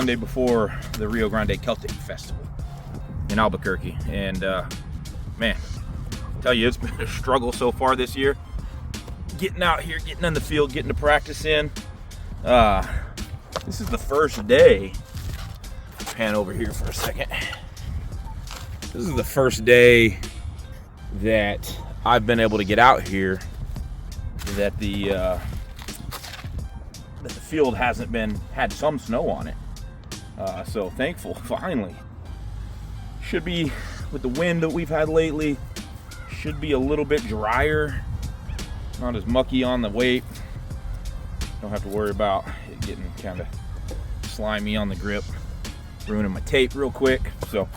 Sunday before the Rio Grande Celtic Festival in Albuquerque, and man, I tell you, it's been a struggle so far this year. Getting out here, getting in the field, getting to practice in. This is the first day. Pan over here for a second. This is the first day that I've been able to get out here that the field hasn't had some snow on it. So thankful, finally. Should be, with the wind that we've had lately, should be a little bit drier. Not as mucky on the weight. Don't have to worry about it getting kind of slimy on the grip, ruining my tape real quick. So,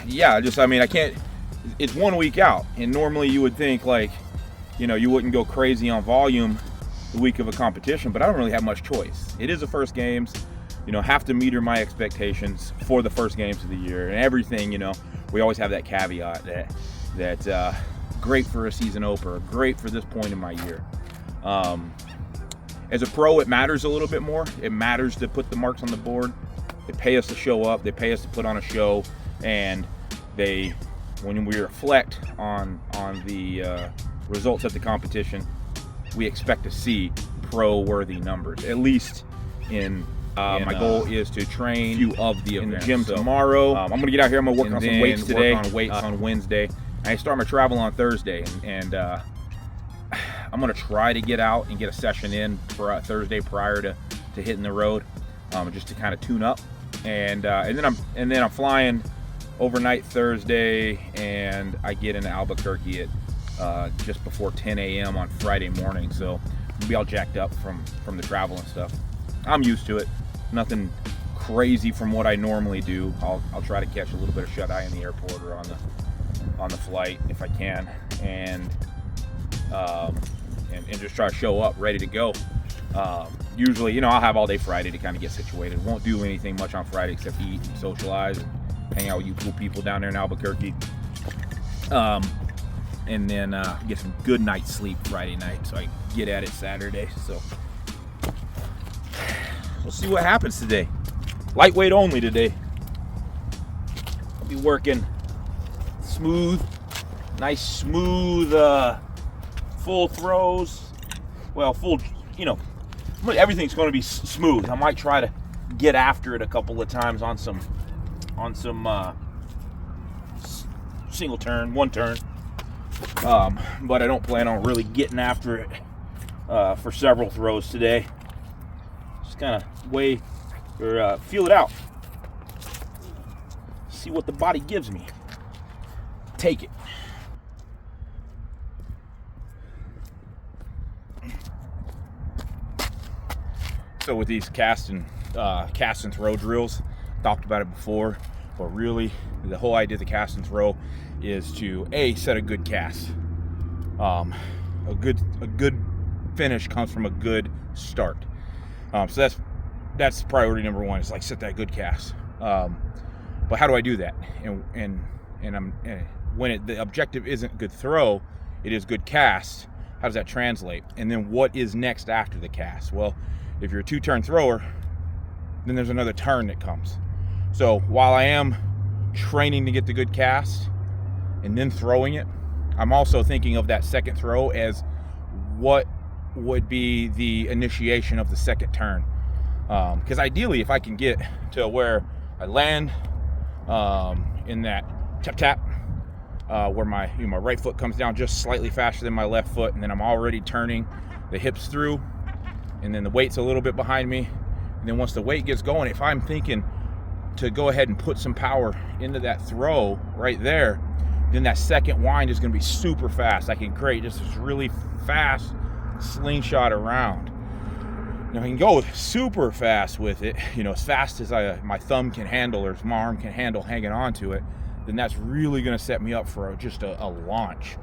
yeah, I can't, it's 1 week out, and normally you would think, like, you know, you wouldn't go crazy on volume the week of a competition, but I don't really have much choice. It is the first games, you know, have to meter my expectations for the first games of the year, and everything, you know, we always have that caveat that great for a season opener, great for this point in my year. As a pro, it matters a little bit more. It matters to put the marks on the board. They pay us to show up. They pay us to put on a show, and when we reflect on the results of the competition, we expect to see pro-worthy numbers, at least in. My goal is to train few of the in the events. gym tomorrow. I'm gonna get out here. I'm gonna work on some weights today. Work on weights on Wednesday. I start my travel on Thursday, and I'm gonna try to get out and get a session in for Thursday prior to hitting the road, just to kind of tune up, and then I'm flying overnight Thursday, and I get into Albuquerque at just before 10 a.m. on Friday morning. So I'll be all jacked up from the travel and stuff. I'm used to it. Nothing crazy from what I normally do. I'll try to catch a little bit of shut eye in the airport or on the flight if I can, and just try to show up ready to go. Usually, you know, I'll have all day Friday to kind of get situated. Won't do anything much on Friday except eat and socialize and hang out with you cool people down there in Albuquerque. And then get some good night's sleep Friday night so I can get at it Saturday. So we'll see what happens today. Lightweight only today. I'll be working smooth, nice smooth full throws. Well, full, you know, everything's going to be smooth. I might try to get after it a couple of times on some single turn, one turn. But I don't plan on really getting after it for several throws today. Just kind of feel it out. See what the body gives me. Take it. So with these cast and throw drills, talked about it before, but really the whole idea of the cast and throw is to set a good cast. A good finish comes from a good start. So that's priority number one. Is like set that good cast. But how do I do that? And when the objective isn't good throw, it is good cast. How does that translate? And then what is next after the cast? Well, if you're a two-turn thrower, then there's another turn that comes. So while I am training to get the good cast and then throwing it, I'm also thinking of that second throw as what would be the initiation of the second turn. Because ideally, if I can get to where I land in that tap, where my right foot comes down just slightly faster than my left foot, and then I'm already turning the hips through, and then the weight's a little bit behind me, and then once the weight gets going, if I'm thinking to go ahead and put some power into that throw right there, then that second wind is going to be super fast. I can create just this really fast slingshot around. Now I can go super fast with it, as fast as my thumb can handle or as my arm can handle hanging on to it, then that's really going to set me up for just a launch.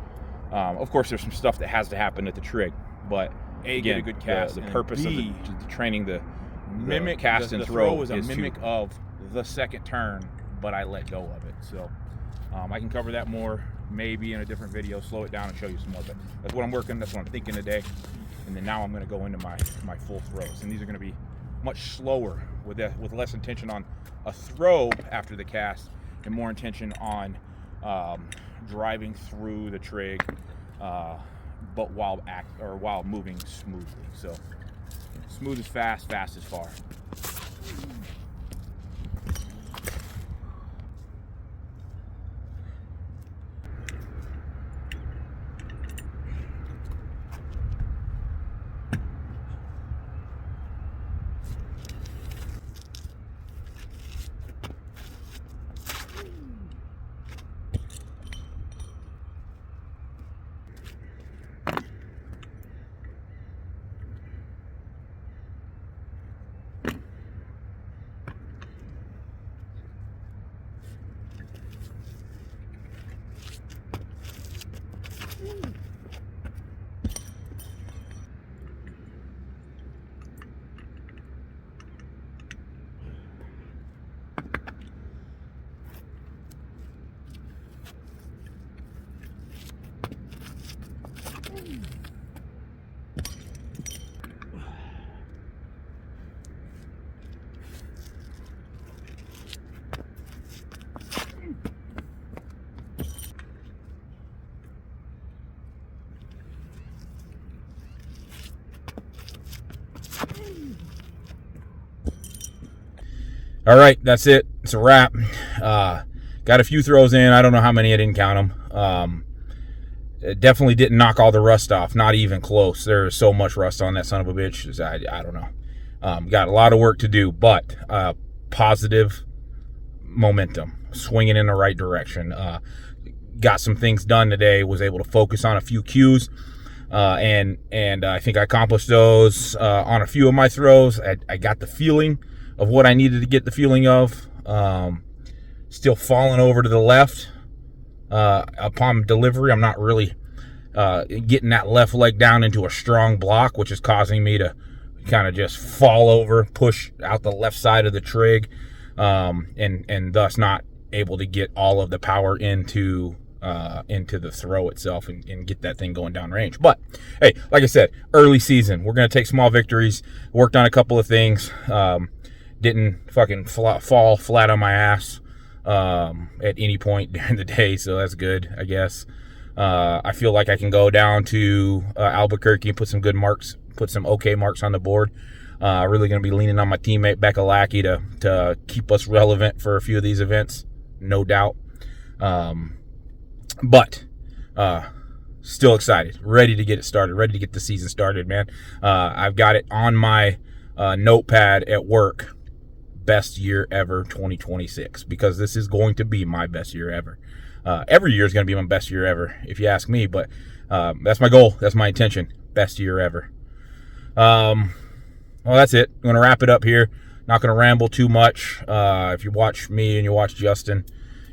Of course, there's some stuff that has to happen at the trig, but again, get a good cast. The purpose of the training, the mimic cast and throw is a mimic of the second turn, but I let go of it. So I can cover that more maybe in a different video, slow it down and show you some more. But that's what I'm working, that's what I'm thinking today. And then now I'm going to go into my full throws, and these are going to be much slower with less intention on a throw after the cast and more intention on driving through the trig, but while moving smoothly. So smooth is fast, fast is far. All right, that's it. It's a wrap. Got a few throws in. I don't know how many. I didn't count them. It definitely didn't knock all the rust off. Not even close. There's so much rust on that son of a bitch. I don't know. Got a lot of work to do, but positive momentum, swinging in the right direction. Got some things done today. Was able to focus on a few cues, and I think I accomplished those on a few of my throws. I got the feeling of what I needed to get the feeling of. Still falling over to the left upon delivery. I'm not really getting that left leg down into a strong block, which is causing me to kind of just fall over, push out the left side of the trig, and thus not able to get all of the power into the throw itself and get that thing going down range. But hey, like I said, early season, we're going to take small victories. Worked on a couple of things. Didn't fucking fall flat on my ass at any point during the day, so that's good, I guess. I feel like I can go down to Albuquerque and put some good marks, put some okay marks on the board. Really going to be leaning on my teammate Becca Lackey to keep us relevant for a few of these events, no doubt. But still excited, ready to get it started, ready to get the season started, man. I've got it on my notepad at work. Best year ever 2026, because this is going to be my best year ever. Every year is going to be my best year ever, if you ask me, but that's my goal. That's my intention. Best year ever. Well, that's it. I'm going to wrap it up here. Not going to ramble too much. If you watch me and you watch Justin,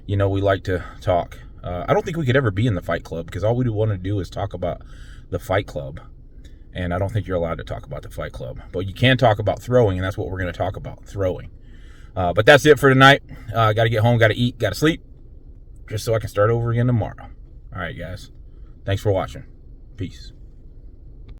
you know we like to talk. I don't think we could ever be in the Fight Club, because all we want to do is talk about the Fight Club. And I don't think you're allowed to talk about the Fight Club. But you can talk about throwing, and that's what we're going to talk about, throwing. But that's it for tonight. Got to get home, got to eat, got to sleep, just so I can start over again tomorrow. All right, guys. Thanks for watching. Peace.